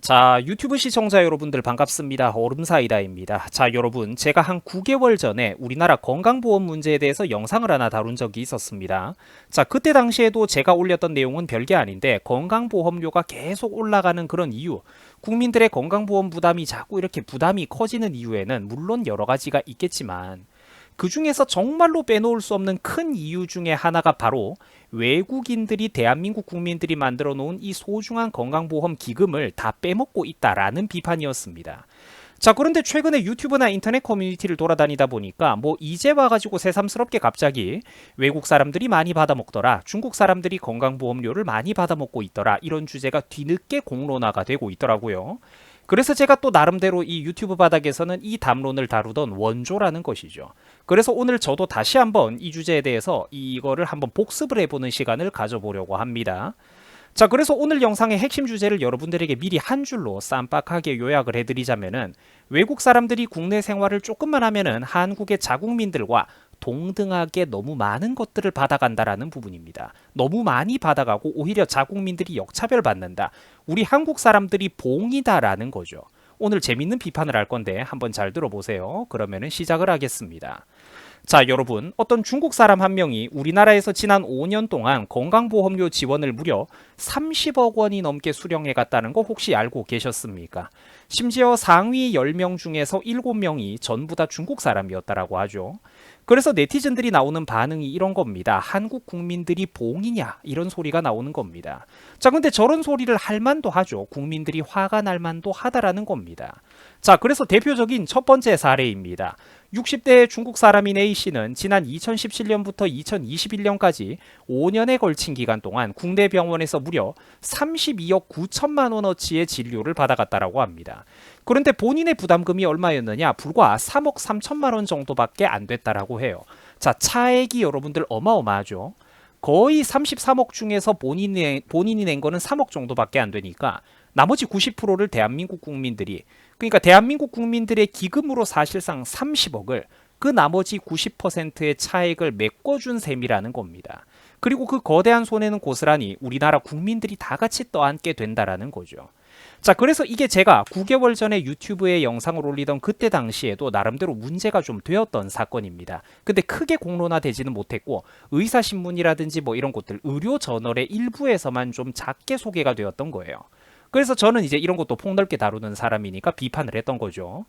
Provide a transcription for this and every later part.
자, 유튜브 시청자 여러분들 반갑습니다. 얼음사이다입니다. 자, 여러분, 제가 한 9개월 전에 우리나라 건강보험 문제에 대해서 영상을 하나 다룬 적이 있었습니다. 자, 그때 당시에도 제가 올렸던 내용은 별게 아닌데 건강보험료가 계속 올라가는 그런 이유, 국민들의 건강보험 부담이 자꾸 이렇게 부담이 커지는 이유에는 물론 여러 가지가 있겠지만 그 중에서 정말로 빼놓을 수 없는 큰 이유 중에 하나가 바로 외국인들이 대한민국 국민들이 만들어 놓은 이 소중한 건강보험 기금을 다 빼먹고 있다라는 비판이었습니다. 자, 그런데 최근에 유튜브나 인터넷 커뮤니티를 돌아다니다 보니까 뭐 이제 와가지고 새삼스럽게 갑자기 외국 사람들이 많이 받아먹더라, 중국 사람들이 건강보험료를 많이 받아먹고 있더라, 이런 주제가 뒤늦게 공론화가 되고 있더라고요. 그래서 제가 또 나름대로 이 유튜브 바닥에서는 이 담론을 다루던 원조라는 것이죠. 그래서 오늘 저도 다시 한번 이 주제에 대해서 이거를 한번 복습을 해보는 시간을 가져보려고 합니다. 자, 그래서 오늘 영상의 핵심 주제를 여러분들에게 미리 한 줄로 쌈박하게 요약을 해드리자면은 외국 사람들이 국내 생활을 조금만 하면은 한국의 자국민들과 동등하게 너무 많은 것들을 받아간다라는 부분입니다. 너무 많이 받아가고 오히려 자국민들이 역차별받는다. 우리 한국 사람들이 봉이다라는 거죠. 오늘 재밌는 비판을 할 건데 한번 잘 들어보세요. 그러면은 시작을 하겠습니다. 자, 여러분, 어떤 중국 사람 한 명이 우리나라에서 지난 5년 동안 건강보험료 지원을 무려 30억 원이 넘게 수령해 갔다는 거 혹시 알고 계셨습니까? 심지어 상위 10명 중에서 7명이 전부 다 중국 사람이었다라고 하죠. 그래서 네티즌들이 나오는 반응이 이런 겁니다. 한국 국민들이 봉이냐? 이런 소리가 나오는 겁니다. 자, 근데 저런 소리를 할 만도 하죠. 국민들이 화가 날 만도 하다라는 겁니다. 자, 그래서 대표적인 첫 번째 사례입니다. 60대 중국 사람인 A씨는 지난 2017년부터 2021년까지 5년에 걸친 기간 동안 국내 병원에서 무려 32억 9천만 원어치의 진료를 받아갔다라고 합니다. 그런데 본인의 부담금이 얼마였느냐? 불과 3억 3천만 원 정도밖에 안 됐다라고 해요. 자, 차액이 여러분들 어마어마하죠. 거의 33억 중에서 본인이 낸 거는 3억 정도밖에 안 되니까 나머지 90%를 대한민국 국민들이, 그러니까 대한민국 국민들의 기금으로 사실상 30억을, 그 나머지 90%의 차액을 메꿔준 셈이라는 겁니다. 그리고 그 거대한 손해는 고스란히 우리나라 국민들이 다 같이 떠안게 된다라는 거죠. 자, 그래서 이게 제가 9개월 전에 유튜브에 영상을 올리던 그때 당시에도 나름대로 문제가 좀 되었던 사건입니다. 근데 크게 공론화되지는 못했고 의사신문이라든지 뭐 이런 곳들, 의료저널의 일부에서만 좀 작게 소개가 되었던 거예요. 그래서 저는 이제 이런 것도 폭넓게 다루는 사람이니까 비판을 했던 거죠.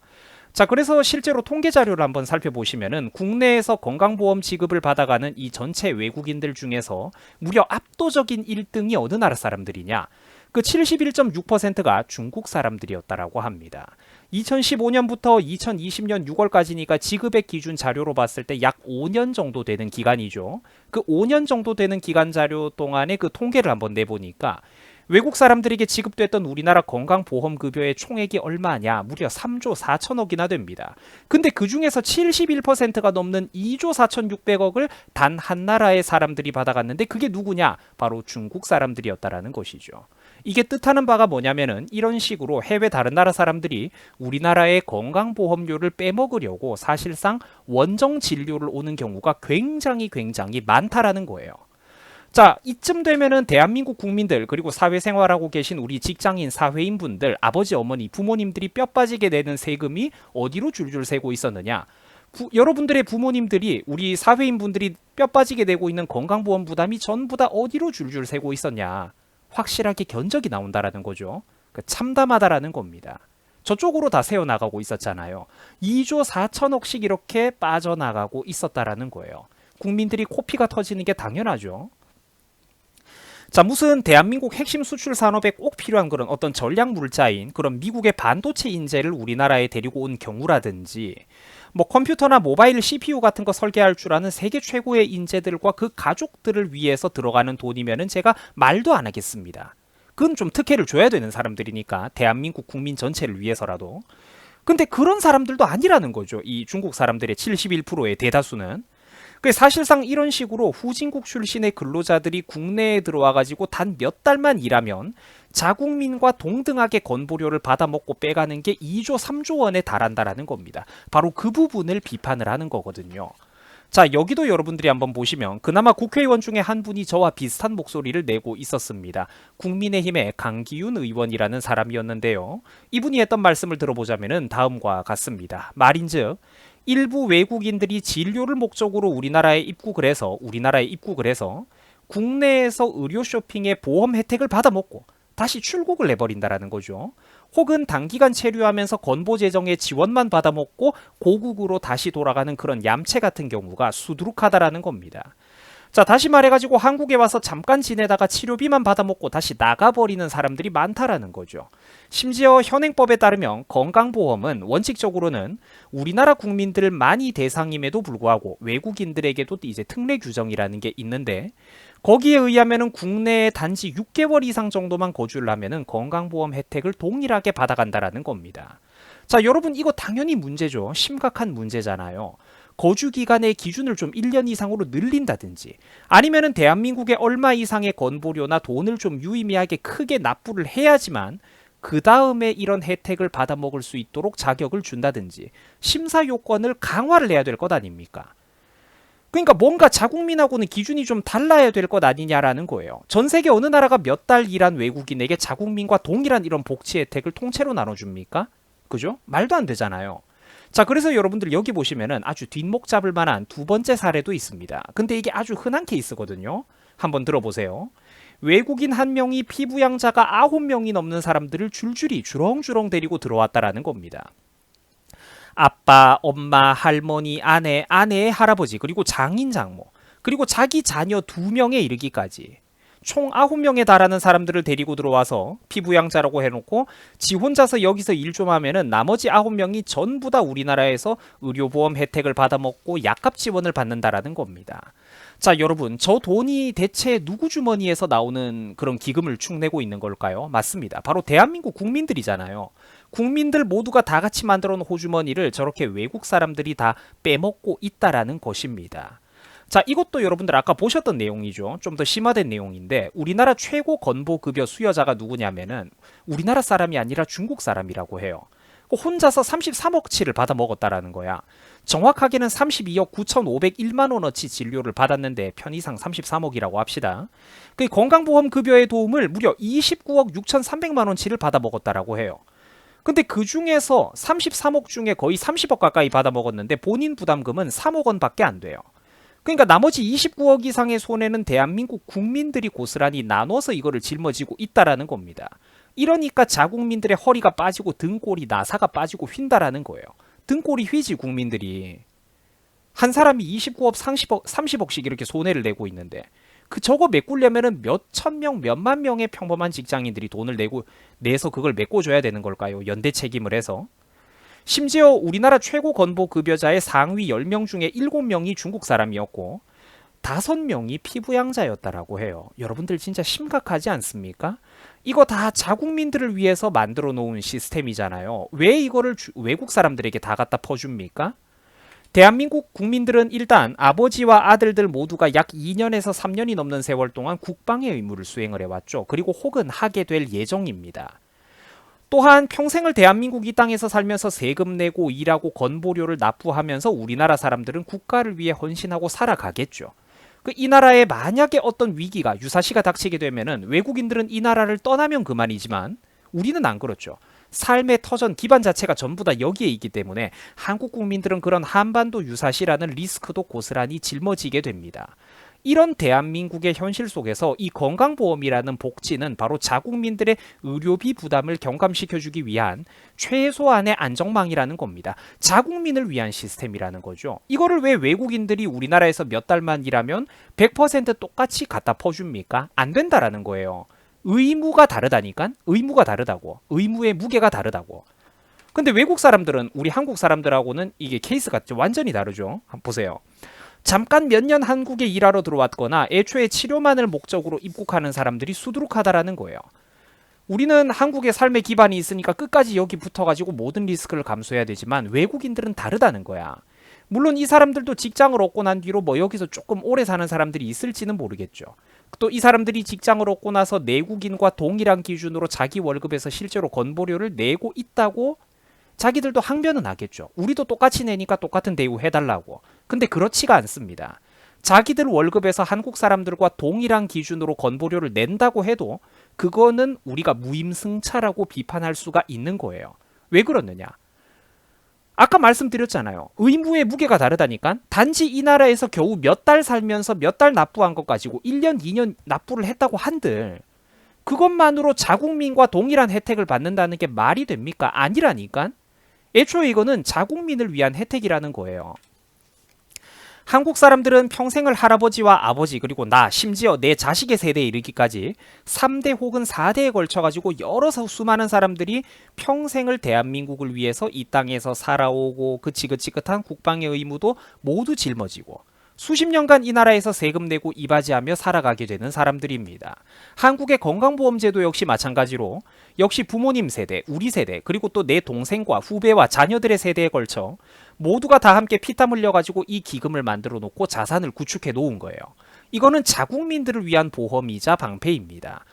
자, 그래서 실제로 통계 자료를 한번 살펴보시면은 국내에서 건강보험 지급을 받아가는 이 전체 외국인들 중에서 무려 압도적인 1등이 어느 나라 사람들이냐? 그 71.6%가 중국 사람들이었다라고 합니다. 2015년부터 2020년 6월까지니까 지급액 기준 자료로 봤을 때 약 5년 정도 되는 기간이죠. 그 5년 정도 되는 기간 자료 동안에 그 통계를 한번 내보니까 외국 사람들에게 지급됐던 우리나라 건강보험급여의 총액이 얼마냐? 무려 3조 4천억이나 됩니다. 근데 그 중에서 71%가 넘는 2조 4,600억을 단 한 나라의 사람들이 받아갔는데 그게 누구냐? 바로 중국 사람들이었다라는 것이죠. 이게 뜻하는 바가 뭐냐면은 이런 식으로 해외 다른 나라 사람들이 우리나라의 건강보험료를 빼먹으려고 사실상 원정 진료를 오는 경우가 굉장히 많다라는 거예요. 자, 이쯤 되면은 대한민국 국민들, 그리고 사회생활하고 계신 우리 직장인 사회인분들, 아버지 어머니 부모님들이 뼈 빠지게 내는 세금이 어디로 줄줄 새고 있었느냐? 여러분들의 부모님들이, 우리 사회인분들이 뼈 빠지게 내고 있는 건강보험 부담이 전부 다 어디로 줄줄 새고 있었냐? 확실하게 견적이 나온다라는 거죠. 참담하다라는 겁니다. 저쪽으로 다 새어나가고 있었잖아요. 2조 4천억씩 이렇게 빠져나가고 있었다라는 거예요. 국민들이 코피가 터지는 게 당연하죠. 자, 무슨 대한민국 핵심 수출 산업에 꼭 필요한 그런 어떤 전략 물자인 그런 미국의 반도체 인재를 우리나라에 데리고 온 경우라든지, 뭐 컴퓨터나 모바일 CPU 같은 거 설계할 줄 아는 세계 최고의 인재들과 그 가족들을 위해서 들어가는 돈이면은 제가 말도 안 하겠습니다. 그건 좀 특혜를 줘야 되는 사람들이니까, 대한민국 국민 전체를 위해서라도. 근데 그런 사람들도 아니라는 거죠. 이 중국 사람들의 71%의 대다수는. 사실상 이런 식으로 후진국 출신의 근로자들이 국내에 들어와가지고 단 몇 달만 일하면 자국민과 동등하게 건보료를 받아먹고 빼가는 게 2조 3조 원에 달한다라는 겁니다. 바로 그 부분을 비판을 하는 거거든요. 자, 여기도 여러분들이 한번 보시면 그나마 국회의원 중에 한 분이 저와 비슷한 목소리를 내고 있었습니다. 국민의힘의 강기훈 의원이라는 사람이었는데요. 이분이 했던 말씀을 들어보자면 다음과 같습니다. 말인즉 일부 외국인들이 진료를 목적으로 우리나라에 입국을 해서 국내에서 의료 쇼핑의 보험 혜택을 받아먹고 다시 출국을 해버린다라는 거죠. 혹은 단기간 체류하면서 건보 재정의 지원만 받아먹고 고국으로 다시 돌아가는 그런 얌체 같은 경우가 수두룩하다라는 겁니다. 자, 다시 말해가지고 한국에 와서 잠깐 지내다가 치료비만 받아먹고 다시 나가버리는 사람들이 많다라는 거죠. 심지어 현행법에 따르면 건강보험은 원칙적으로는 우리나라 국민들만이 대상임에도 불구하고 외국인들에게도 이제 특례 규정이라는 게 있는데 거기에 의하면은 국내에 단지 6개월 이상 정도만 거주를 하면은 건강보험 혜택을 동일하게 받아간다라는 겁니다. 자, 여러분 이거 당연히 문제죠. 심각한 문제잖아요. 거주 기간의 기준을 좀 1년 이상으로 늘린다든지 아니면은 대한민국에 얼마 이상의 건보료나 돈을 좀 유의미하게 크게 납부를 해야지만 그 다음에 이런 혜택을 받아먹을 수 있도록 자격을 준다든지 심사 요건을 강화를 해야 될 것 아닙니까? 그러니까 뭔가 자국민하고는 기준이 좀 달라야 될 것 아니냐라는 거예요. 전 세계 어느 나라가 몇 달 일한 외국인에게 자국민과 동일한 이런 복지 혜택을 통째로 나눠줍니까? 그죠? 말도 안 되잖아요. 자, 그래서 여러분들 여기 보시면은 아주 뒷목 잡을 만한 두 번째 사례도 있습니다. 근데 이게 아주 흔한 케이스거든요. 한번 들어보세요. 외국인 한 명이 피부양자가 9명이 넘는 사람들을 줄줄이 주렁주렁 데리고 들어왔다라는 겁니다. 아빠, 엄마, 할머니, 아내의 할아버지, 그리고 장인, 장모, 그리고 자기 자녀 2명에 이르기까지 총 9명에 달하는 사람들을 데리고 들어와서 피부양자라고 해놓고 지 혼자서 여기서 일 좀 하면은 나머지 9명이 전부 다 우리나라에서 의료보험 혜택을 받아먹고 약값 지원을 받는다라는 겁니다. 자, 여러분, 저 돈이 대체 누구 주머니에서 나오는 그런 기금을 축내고 있는 걸까요? 맞습니다. 바로 대한민국 국민들이잖아요. 국민들 모두가 다 같이 만들어 놓은 호주머니를 저렇게 외국 사람들이 다 빼먹고 있다라는 것입니다. 자, 이것도 여러분들 아까 보셨던 내용이죠. 좀 더 심화된 내용인데 우리나라 최고 건보급여 수여자가 누구냐면은 우리나라 사람이 아니라 중국 사람이라고 해요. 혼자서 33억치를 받아 먹었다라는 거야. 정확하게는 32억 9,501만 원어치 진료를 받았는데 편의상 33억이라고 합시다. 그 건강보험 급여의 도움을 무려 29억 6,300만 원치를 받아 먹었다라고 해요. 근데 그 중에서 33억 중에 거의 30억 가까이 받아 먹었는데 본인 부담금은 3억 원밖에 안 돼요. 그러니까 나머지 29억 이상의 손해는 대한민국 국민들이 고스란히 나눠서 이거를 짊어지고 있다라는 겁니다. 이러니까 자국민들의 허리가 빠지고 등골이 나사가 빠지고 휜다라는 거예요. 등골이 휘지 국민들이. 한 사람이 29억, 30억씩 이렇게 손해를 내고 있는데 그 저거 메꾸려면은 몇천 명, 몇만 명의 평범한 직장인들이 돈을 내서 그걸 메꿔줘야 되는 걸까요? 연대 책임을 해서. 심지어 우리나라 최고 건보 급여자의 상위 10명 중에 7명이 중국 사람이었고 5명이 피부양자였다라고 해요. 여러분들 진짜 심각하지 않습니까? 이거 다 자국민들을 위해서 만들어 놓은 시스템이잖아요. 왜 이거를 외국 사람들에게 다 갖다 퍼줍니까? 대한민국 국민들은 일단 아버지와 아들들 모두가 약 2년에서 3년이 넘는 세월 동안 국방의 의무를 수행을 해왔죠. 그리고 혹은 하게 될 예정입니다. 또한 평생을 대한민국 이 땅에서 살면서 세금 내고 일하고 건보료를 납부하면서 우리나라 사람들은 국가를 위해 헌신하고 살아가겠죠. 이 나라에 만약에 어떤 위기가 유사시가 닥치게 되면은 외국인들은 이 나라를 떠나면 그만이지만 우리는 안 그렇죠. 삶의 터전 기반 자체가 전부 다 여기에 있기 때문에 한국 국민들은 그런 한반도 유사시라는 리스크도 고스란히 짊어지게 됩니다. 이런 대한민국의 현실 속에서 이 건강보험이라는 복지는 바로 자국민들의 의료비 부담을 경감시켜주기 위한 최소한의 안정망이라는 겁니다. 자국민을 위한 시스템이라는 거죠. 이거를 왜 외국인들이 우리나라에서 몇 달만 일하면 100% 똑같이 갖다 퍼줍니까? 안 된다라는 거예요. 의무가 다르다니까? 의무가 다르다고. 의무의 무게가 다르다고. 근데 외국 사람들은 우리 한국 사람들하고는 이게 케이스가 완전히 다르죠. 한번 보세요. 잠깐 몇 년 한국에 일하러 들어왔거나 애초에 치료만을 목적으로 입국하는 사람들이 수두룩하다라는 거예요. 우리는 한국의 삶의 기반이 있으니까 끝까지 여기 붙어가지고 모든 리스크를 감수해야 되지만 외국인들은 다르다는 거야. 물론 이 사람들도 직장을 얻고 난 뒤로 뭐 여기서 조금 오래 사는 사람들이 있을지는 모르겠죠. 또 이 사람들이 직장을 얻고 나서 내국인과 동일한 기준으로 자기 월급에서 실제로 건보료를 내고 있다고 자기들도 항변은 하겠죠. 우리도 똑같이 내니까 똑같은 대우 해달라고. 근데 그렇지가 않습니다. 자기들 월급에서 한국 사람들과 동일한 기준으로 건보료를 낸다고 해도 그거는 우리가 무임승차라고 비판할 수가 있는 거예요. 왜 그러느냐? 아까 말씀드렸잖아요. 의무의 무게가 다르다니까. 단지 이 나라에서 겨우 몇 달 살면서 몇 달 납부한 것 가지고 1년, 2년 납부를 했다고 한들 그것만으로 자국민과 동일한 혜택을 받는다는 게 말이 됩니까? 아니라니까. 애초에 이거는 자국민을 위한 혜택이라는 거예요. 한국 사람들은 평생을 할아버지와 아버지 그리고 나 심지어 내 자식의 세대에 이르기까지 3대 혹은 4대에 걸쳐가지고 여러 수많은 사람들이 평생을 대한민국을 위해서 이 땅에서 살아오고 그 지긋지긋한 국방의 의무도 모두 짊어지고 수십 년간 이 나라에서 세금 내고 이바지하며 살아가게 되는 사람들입니다. 한국의 건강보험제도 역시 마찬가지로 역시 부모님 세대, 우리 세대, 그리고 또 내 동생과 후배와 자녀들의 세대에 걸쳐 모두가 다 함께 피땀 흘려가지고 이 기금을 만들어 놓고 자산을 구축해 놓은 거예요. 이거는 자국민들을 위한 보험이자 방패입니다.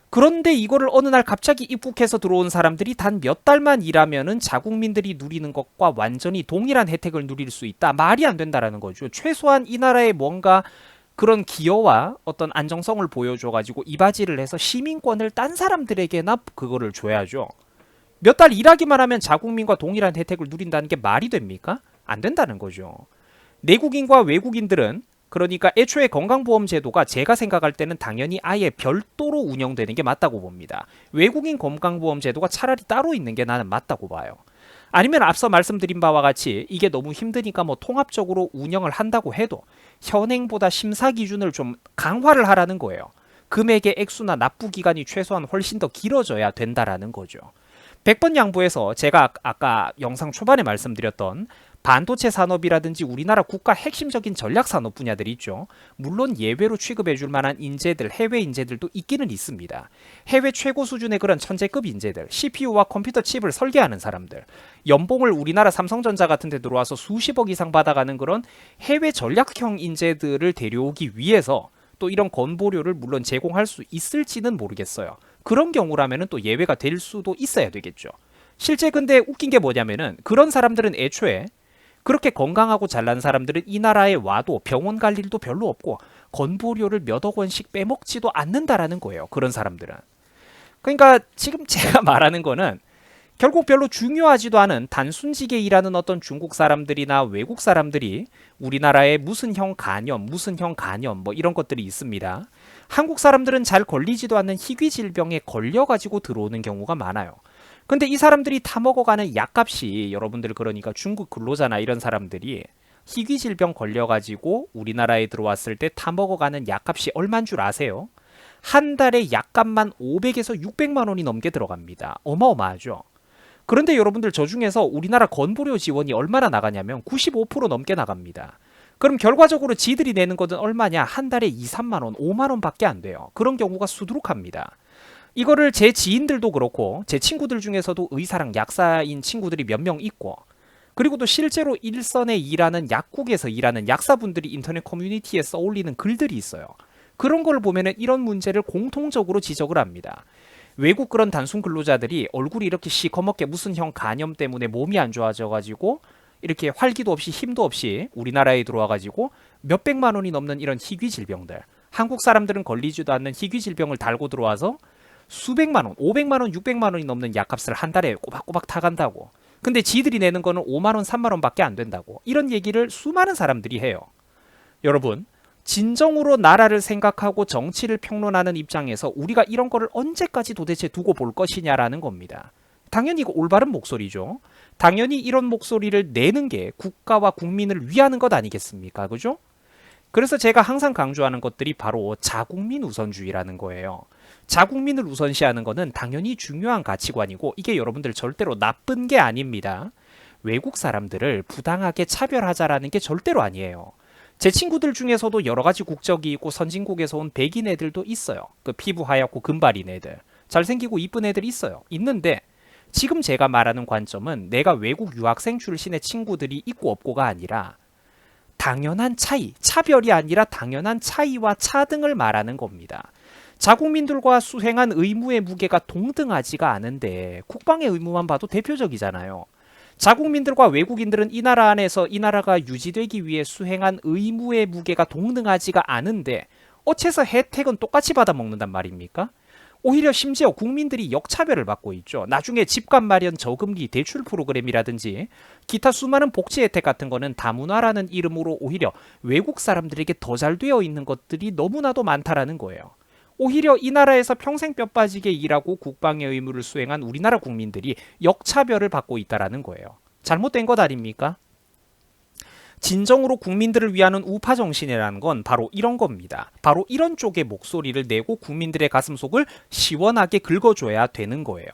그런데 이거를 어느 날 갑자기 입국해서 들어온 사람들이 단 몇 달만 일하면은 자국민들이 누리는 것과 완전히 동일한 혜택을 누릴 수 있다. 말이 안 된다라는 거죠. 최소한 이 나라에 뭔가 그런 기여와 어떤 안정성을 보여줘가지고 이바지를 해서 시민권을 딴 사람들에게나 그거를 줘야죠. 몇 달 일하기만 하면 자국민과 동일한 혜택을 누린다는 게 말이 됩니까? 안 된다는 거죠. 내국인과 외국인들은 그러니까 애초에 건강보험제도가 제가 생각할 때는 당연히 아예 별도로 운영되는 게 맞다고 봅니다. 외국인 건강보험제도가 차라리 따로 있는 게 나는 맞다고 봐요. 아니면 앞서 말씀드린 바와 같이 이게 너무 힘드니까 뭐 통합적으로 운영을 한다고 해도 현행보다 심사 기준을 좀 강화를 하라는 거예요. 금액의 액수나 납부 기간이 최소한 훨씬 더 길어져야 된다라는 거죠. 100번 양보해서 제가 아까 영상 초반에 말씀드렸던 반도체 산업이라든지 우리나라 국가 핵심적인 전략 산업 분야들이 있죠. 물론 예외로 취급해줄 만한 인재들, 해외 인재들도 있기는 있습니다. 해외 최고 수준의 그런 천재급 인재들, CPU와 컴퓨터 칩을 설계하는 사람들, 연봉을 우리나라 삼성전자 같은 데 들어와서 수십억 이상 받아가는 그런 해외 전략형 인재들을 데려오기 위해서 또 이런 건보료를 물론 제공할 수 있을지는 모르겠어요. 그런 경우라면 또 예외가 될 수도 있어야 되겠죠. 실제 근데 웃긴 게 뭐냐면은 그런 사람들은 애초에 그렇게 건강하고 잘난 사람들은 이 나라에 와도 병원 갈 일도 별로 없고 건보료를 몇억 원씩 빼먹지도 않는다라는 거예요. 그런 사람들은. 그러니까 지금 제가 말하는 거는 결국 별로 중요하지도 않은 단순직에 일하는 어떤 중국 사람들이나 외국 사람들이 우리나라에 무슨 형 간염 뭐 이런 것들이 있습니다. 한국 사람들은 잘 걸리지도 않는 희귀 질병에 걸려가지고 들어오는 경우가 많아요. 근데 이 사람들이 타먹어가는 약값이 여러분들 그러니까 중국 근로자나 이런 사람들이 희귀 질병 걸려가지고 우리나라에 들어왔을 때 타먹어가는 약값이 얼마인 줄 아세요? 한 달에 약값만 500에서 600만 원이 넘게 들어갑니다. 어마어마하죠. 그런데 여러분들 저 중에서 우리나라 건보료 지원이 얼마나 나가냐면 95% 넘게 나갑니다. 그럼 결과적으로 지들이 내는 것은 얼마냐? 한 달에 2, 3만 원, 5만 원밖에 안 돼요. 그런 경우가 수두룩합니다. 이거를 제 지인들도 그렇고 제 친구들 중에서도 의사랑 약사인 친구들이 몇 명 있고 그리고 또 실제로 일선에 일하는 약국에서 일하는 약사분들이 인터넷 커뮤니티에 써올리는 글들이 있어요. 그런 걸 보면은 이런 문제를 공통적으로 지적을 합니다. 외국 그런 단순 근로자들이 얼굴이 이렇게 시커멓게 무슨 형 간염 때문에 몸이 안 좋아져가지고 이렇게 활기도 없이 힘도 없이 우리나라에 들어와가지고 몇백만 원이 넘는 이런 희귀 질병들, 한국 사람들은 걸리지도 않는 희귀 질병을 달고 들어와서 수백만 원, 500만 원, 600만 원이 넘는 약값을 한 달에 꼬박꼬박 타간다고. 근데 지들이 내는 거는 5만 원, 3만 원밖에 안 된다고. 이런 얘기를 수많은 사람들이 해요. 여러분, 진정으로 나라를 생각하고 정치를 평론하는 입장에서 우리가 이런 거를 언제까지 도대체 두고 볼 것이냐라는 겁니다. 당연히 이거 올바른 목소리죠. 당연히 이런 목소리를 내는 게 국가와 국민을 위하는 것 아니겠습니까? 그죠? 그래서 제가 항상 강조하는 것들이 바로 자국민 우선주의라는 거예요. 자국민을 우선시하는 것은 당연히 중요한 가치관이고 이게 여러분들 절대로 나쁜 게 아닙니다. 외국 사람들을 부당하게 차별하자라는 게 절대로 아니에요. 제 친구들 중에서도 여러 가지 국적이 있고 선진국에서 온 백인 애들도 있어요. 그 피부 하얗고 금발인 애들. 잘생기고 이쁜 애들이 있어요. 있는데 지금 제가 말하는 관점은 내가 외국 유학생 출신의 친구들이 있고 없고가 아니라 당연한 차이, 차별이 아니라 당연한 차이와 차등을 말하는 겁니다. 자국민들과 수행한 의무의 무게가 동등하지가 않은데 국방의 의무만 봐도 대표적이잖아요. 자국민들과 외국인들은 이 나라 안에서 이 나라가 유지되기 위해 수행한 의무의 무게가 동등하지가 않은데 어째서 혜택은 똑같이 받아먹는단 말입니까? 오히려 심지어 국민들이 역차별을 받고 있죠. 나중에 집값 마련 저금리 대출 프로그램이라든지 기타 수많은 복지 혜택 같은 거는 다문화라는 이름으로 오히려 외국 사람들에게 더 잘 되어 있는 것들이 너무나도 많다라는 거예요. 오히려 이 나라에서 평생 뼈 빠지게 일하고 국방의 의무를 수행한 우리나라 국민들이 역차별을 받고 있다라는 거예요. 잘못된 것 아닙니까? 진정으로 국민들을 위하는 우파 정신이라는 건 바로 이런 겁니다. 바로 이런 쪽의 목소리를 내고 국민들의 가슴속을 시원하게 긁어줘야 되는 거예요.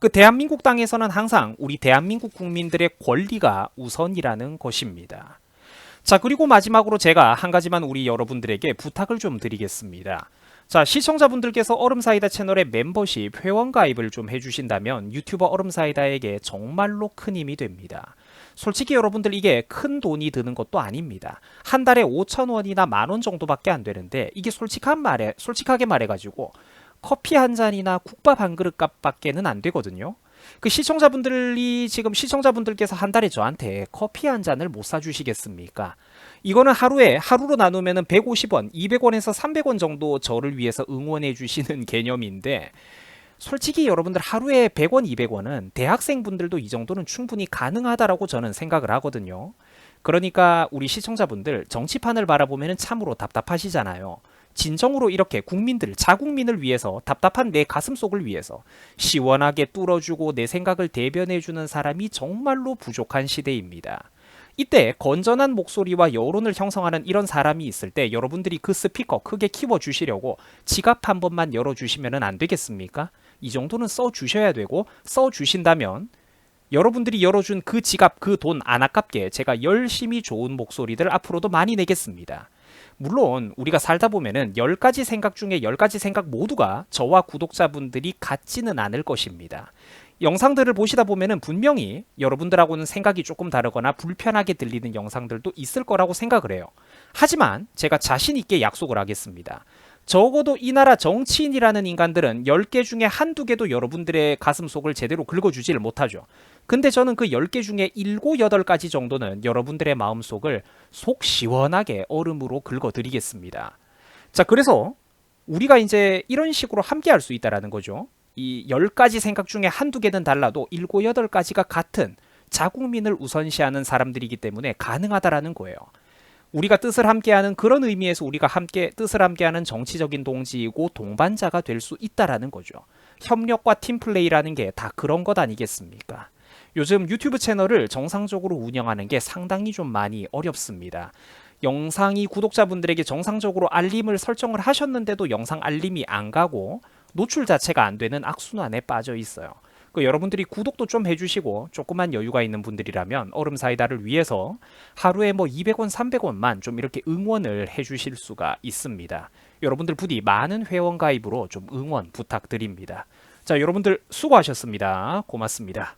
그 대한민국 땅에서는 항상 우리 대한민국 국민들의 권리가 우선이라는 것입니다. 자, 그리고 마지막으로 제가 한 가지만 우리 여러분들에게 부탁을 좀 드리겠습니다. 자, 시청자분들께서 얼음사이다 채널의 멤버십 회원 가입을 좀 해주신다면 유튜버 얼음사이다에게 정말로 큰 힘이 됩니다. 솔직히 여러분들 이게 큰 돈이 드는 것도 아닙니다. 한 달에 5,000원이나 10,000원 정도밖에 안 되는데 이게 솔직하게 말해가지고 커피 한 잔이나 국밥 한 그릇 값밖에는 안 되거든요. 그 시청자분들께서 한 달에 저한테 커피 한 잔을 못 사주시겠습니까? 이거는 하루로 나누면 150원, 200원에서 300원 정도 저를 위해서 응원해 주시는 개념인데 솔직히 여러분들 하루에 100원, 200원은 대학생분들도 이 정도는 충분히 가능하다라고 저는 생각을 하거든요. 그러니까 우리 시청자분들 정치판을 바라보면 참으로 답답하시잖아요. 진정으로 이렇게 국민들, 자국민을 위해서 답답한 내 가슴속을 위해서 시원하게 뚫어주고 내 생각을 대변해주는 사람이 정말로 부족한 시대입니다. 이때 건전한 목소리와 여론을 형성하는 이런 사람이 있을 때 여러분들이 그 스피커 크게 키워주시려고 지갑 한 번만 열어주시면 안 되겠습니까? 이 정도는 써주셔야 되고 써주신다면 여러분들이 열어준 그 지갑 그 돈 안 아깝게 제가 열심히 좋은 목소리들 앞으로도 많이 내겠습니다. 물론 우리가 살다 보면은 10가지 생각 중에 10가지 생각 모두가 저와 구독자분들이 같지는 않을 것입니다. 영상들을 보시다 보면은 분명히 여러분들하고는 생각이 조금 다르거나 불편하게 들리는 영상들도 있을 거라고 생각을 해요. 하지만 제가 자신 있게 약속을 하겠습니다. 적어도 이 나라 정치인이라는 인간들은 10개 중에 한두 개도 여러분들의 가슴속을 제대로 긁어주지를 못하죠. 근데 저는 그 10개 중에 7, 8가지 정도는 여러분들의 마음속을 속 시원하게 얼음으로 긁어드리겠습니다. 자, 그래서 우리가 이제 이런 식으로 함께 할 수 있다는 거죠. 이 10가지 생각 중에 한두 개는 달라도 7, 8가지가 같은 자국민을 우선시하는 사람들이기 때문에 가능하다라는 거예요. 우리가 뜻을 함께하는 그런 의미에서 우리가 함께 뜻을 함께하는 정치적인 동지이고 동반자가 될 수 있다라는 거죠. 협력과 팀플레이라는 게 다 그런 것 아니겠습니까? 요즘 유튜브 채널을 정상적으로 운영하는 게 상당히 좀 많이 어렵습니다. 영상이 구독자분들에게 정상적으로 알림을 설정을 하셨는데도 영상 알림이 안 가고 노출 자체가 안 되는 악순환에 빠져 있어요. 여러분들이 구독도 좀 해주시고 조그만 여유가 있는 분들이라면 얼음사이다를 위해서 하루에 200원, 300원만 좀 이렇게 응원을 해주실 수가 있습니다. 여러분들 부디 많은 회원 가입으로 좀 응원 부탁드립니다. 자, 여러분들 수고하셨습니다. 고맙습니다.